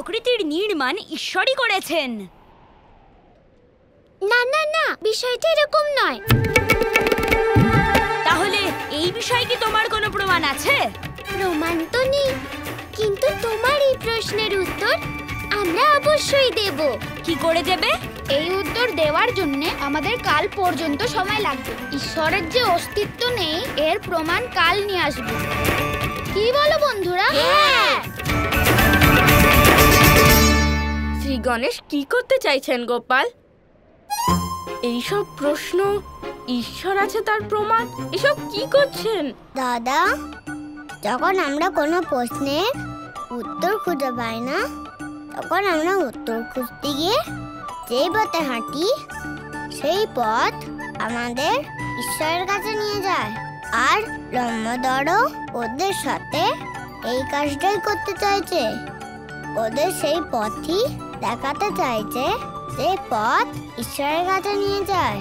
প্রকৃতির নির্মাণ ঈশ্বরই করেছেন। না না না, বিষয়টা এরকম নয়। তাহলে এই বিষয়ে কি তোমার কোনো প্রমাণ আছে? প্রমাণ তো নেই, কিন্তু তোমার এই প্রশ্নের উত্তর আমরা অবশ্যই দেব। কি করে দেবে? এই উত্তর দেওয়ার জন্য আমাদের কাল পর্যন্ত সময় লাগবে। ঈশ্বরের যে অস্তিত্ব নেই এর প্রমাণ কাল নিয়ে আসবো। কি বলো বন্ধুরা? শ্রী গণেশ কি করতে চাইছেন গোপাল? এইসব প্রশ্ন, ঈশ্বর আছে তার প্রমাণ, এসব কি করছেন? দাদা, যখন আমরা কোনো প্রশ্নের উত্তর খুঁজে পাই না, তখন আমরা উত্তর খুঁজতে গিয়ে যেই পথে হাঁটি সেই পথ আমাদের ঈশ্বরের কাছে নিয়ে যায়। আর লম্বদরও ওদের সাথে এই কাজটাই করতে চাইছে। ওদের সেই পথই দেখাতে চাইছে যে পথ ঈশ্বরের কাছে নিয়ে যায়।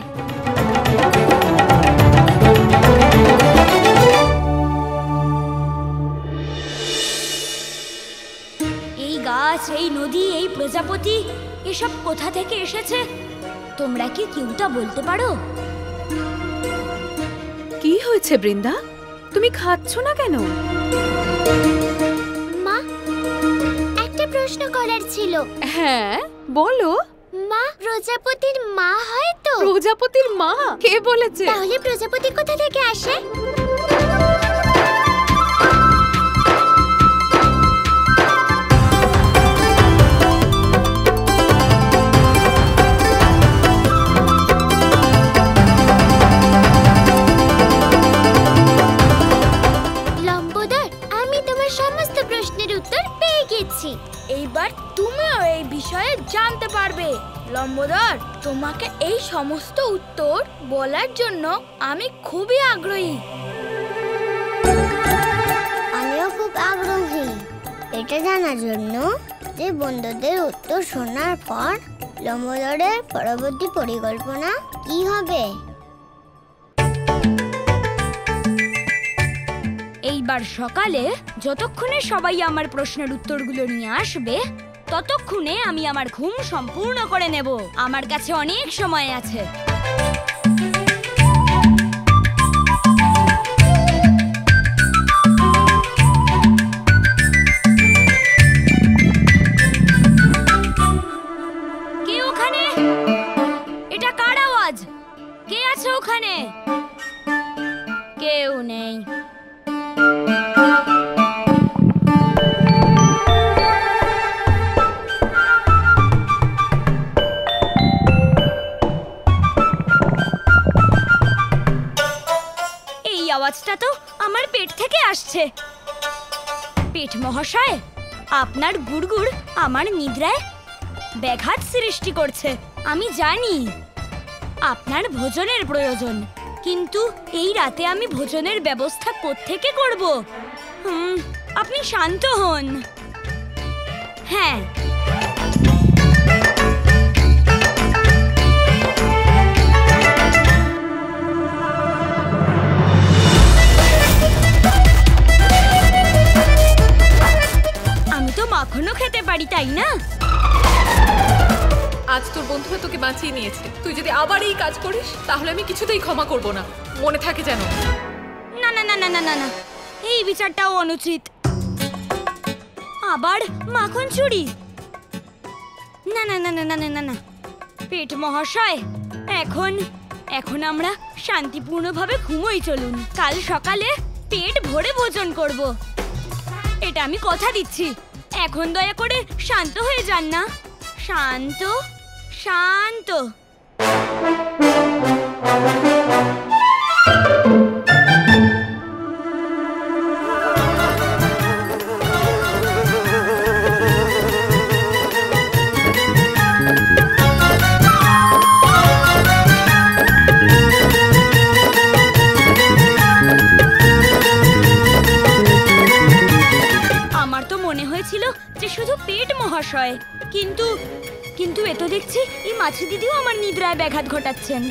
এই গাছ, এই নদী, এই প্রজাপতি এসব কোথা থেকে এসেছে? তোমরা কি কেউটা বলতে পারো? কি হয়েছে বৃন্দা, তুমি খাচ্ছ না কেন? মা, একটা প্রশ্ন করার ছিল। হ্যাঁ বলো। মা প্রজাপতির মা হয় তো? প্রজাপতির মা? কে বলেছে? তাহলে প্রজাপতি কোথা থেকে আসে? এইবার তুমিও এই বিষয়ে জানতে পারবে। লম্বোদর, তোমাকে এই সমস্ত উত্তর বলার জন্য আমি খুবই আগ্রহী। আমিও খুব আগ্রহী এটা জানার জন্য যে বন্ধুদের উত্তর শোনার পর লম্বোদরের পরবর্তী পরিকল্পনা কি হবে। এইবার সকালে যতক্ষণে সবাই আমার প্রশ্নের উত্তরগুলো নিয়ে আসবে, ততক্ষণে আমি আমার ঘুম সম্পূর্ণ করে নেব। আমার কাছে অনেক সময় আছে। কে ওখানে? এটা কার আওয়াজ? কে আছে ওখানে? কেউ নেই। আওয়াজটা তো আমার পেট থেকে আসছে। পেট মহাশয়, আপনার গুড়গুড় আমার নিদ্রায় ব্যাঘাত সৃষ্টি করছে। আমি জানি আপনার ভোজনের প্রয়োজন, কিন্তু এই রাতে আমি ভোজনের ব্যবস্থা কোত্থেকে করব? আপনি শান্ত হন। হ্যাঁ, মাখনও খেতে পারি, তাই না? আজ তোর বন্ধুরা তোকে বাঁচিয়ে নিয়েছে। তুই যদি আবার এই কাজ করিস তাহলে আমি কিছুতেই ক্ষমা করব না, মনে থাকে যেন। না না না না না না না, এই বিচারটাও অনুচিত। আবার মাখন চুরি? না না না না না না না। পেট মহাশয়, এখন আমরা শান্তিপূর্ণভাবে ঘুমোই চলুন। কাল সকালে পেট ভরে ভোজন করব, এটা আমি কথা দিচ্ছি। এখন দয়া করে শান্ত হয়ে যান না। শান্ত শান্ত। আমার তো মনে হয়েছিল যে শুধু পেট মহাশয়, কিন্তু এ তো দেখছি এই মাছি দিদিও আমার নিদ্রায় ব্যাঘাত ঘটাচ্ছেন।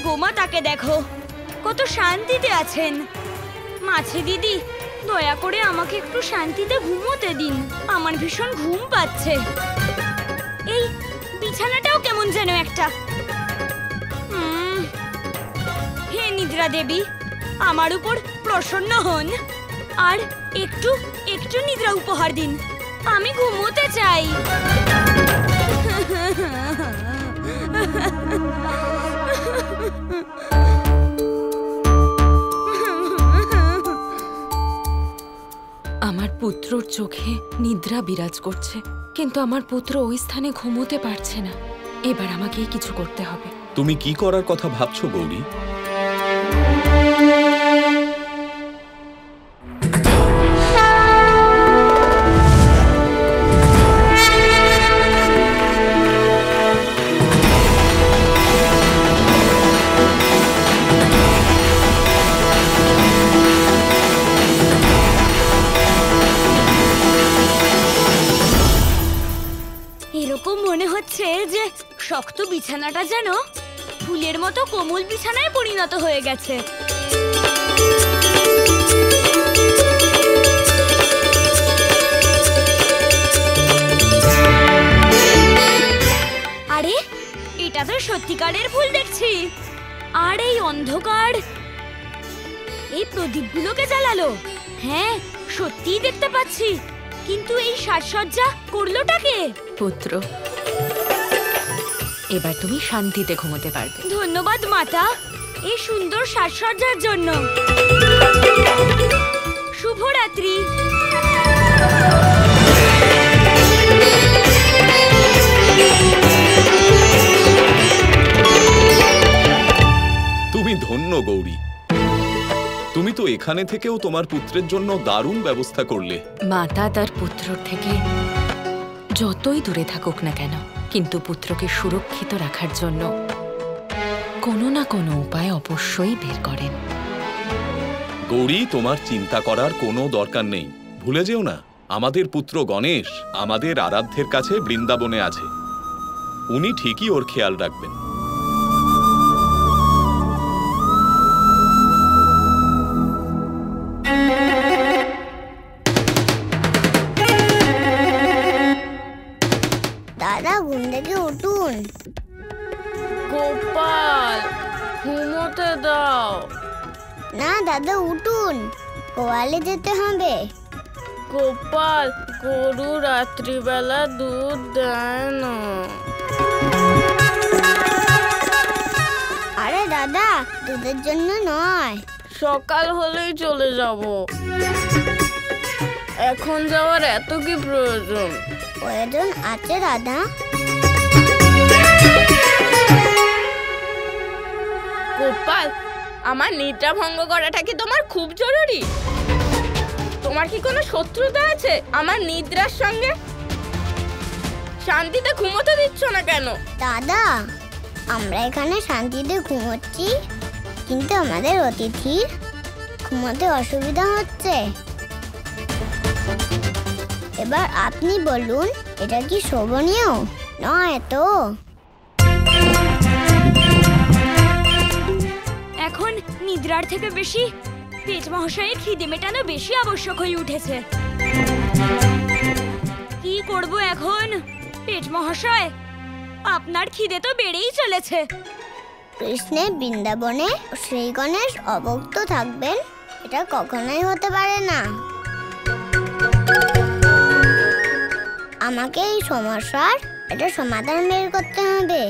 গোমা, তাকে দেখো, কত শান্তিতে আছেন। মাছি দিদি, দয়া করে আমাকে একটু শান্তিতে ঘুমোতে দিন, আমার ভীষণ ঘুম পাচ্ছে। এই বিছানাটাও কেমন যেন একটা। হে নিদ্রা দেবী, আমার উপর প্রসন্ন হন আর একটু একটু নিদ্রা উপহার দিন, আমি ঘুমোতে চাই। আমার পুত্রর চোখে নিদ্রা বিরাজ করছে, কিন্তু আমার পুত্র ওই স্থানে ঘুমোতে পারছে না। এবার আমাকেই কিছু করতে হবে। তুমি কি করার কথা ভাবছো গৌরী? এরকম মনে হচ্ছে যে শক্ত বিছানাটা যেন ফুলের মতো কোমল বিছানায় পরিণত হয়ে গেছে। আরে এটা তো সত্যিকারের ফুল দেখছি। আর এই অন্ধকার, এই প্রদীপগুলোকে জ্বালালো। হ্যাঁ, সত্যিই দেখতে পাচ্ছি, কিন্তু এই সাজসজ্জা করলোটাকে? পুত্র, এবার তুমি শান্তিতে ঘুমোতে পারবে। ধন্যবাদ মাতা, এই সুন্দর সাজসজ্জার জন্য। শুভরাত্রি। তুমি ধন্য গৌরী, তুমি তো এখানে থেকেও তোমার পুত্রের জন্য দারুণ ব্যবস্থা করলে। মাতা তার পুত্রর থেকে যতই দূরে থাকুক না কেন, কিন্তু পুত্রকে সুরক্ষিত রাখার জন্য কোনো না কোনো উপায় অবশ্যই বের করেন। গৌরী, তোমার চিন্তা করার কোনো দরকার নেই। ভুলে যেও না, আমাদের পুত্র গণেশ আমাদের আরাধ্যের কাছে বৃন্দাবনে আছে। উনি ঠিকই ওর খেয়াল রাখবেন। দাদা, ঘুম থেকে উঠুন। গোপাল, ঘুমোতে দাও। না দাদা, উঠুন, গোয়ালে যেতে হবে। গোপাল, গরু রাত্রিবেলা দুধ দেয় না। আরে দাদা, দুধের জন্য নয়, সকাল হলেই চলে যাব। এখন যাওয়ার এত কি প্রয়োজন? প্রয়োজন আছে দাদা। গোপাল, আমার নিদ্রা ভঙ্গ করাটা কি তোমার খুব জরুরি? তোমার কি কোনো শত্রুতা আছে আমার নিদ্রার সঙ্গে? শান্তিতে ঘুমোতে দিচ্ছ না কেন? দাদা, আমরা এখানে শান্তিতে ঘুমোচ্ছি, কিন্তু আমাদের অতিথির ঘুমোতে অসুবিধা হচ্ছে। এবার আপনি বলুন, এটা কি শোভনীয় নয় তো? এখন নিদ্রার থেকে বেশি পেট মহাশয়ের খিদে মেটানো বেশি আবশ্যক হয়ে উঠেছে। কি করব এখন পেট মহাশয়? আপনার খিদে তো বেড়েই চলেছে। কৃষ্ণের বৃন্দাবনে শ্রী গণেশ অভুক্ত থাকবেন, এটা কখনোই হতে পারে না। আমাকে এই সমস্যার একটা সমাধান বের করতে হবে।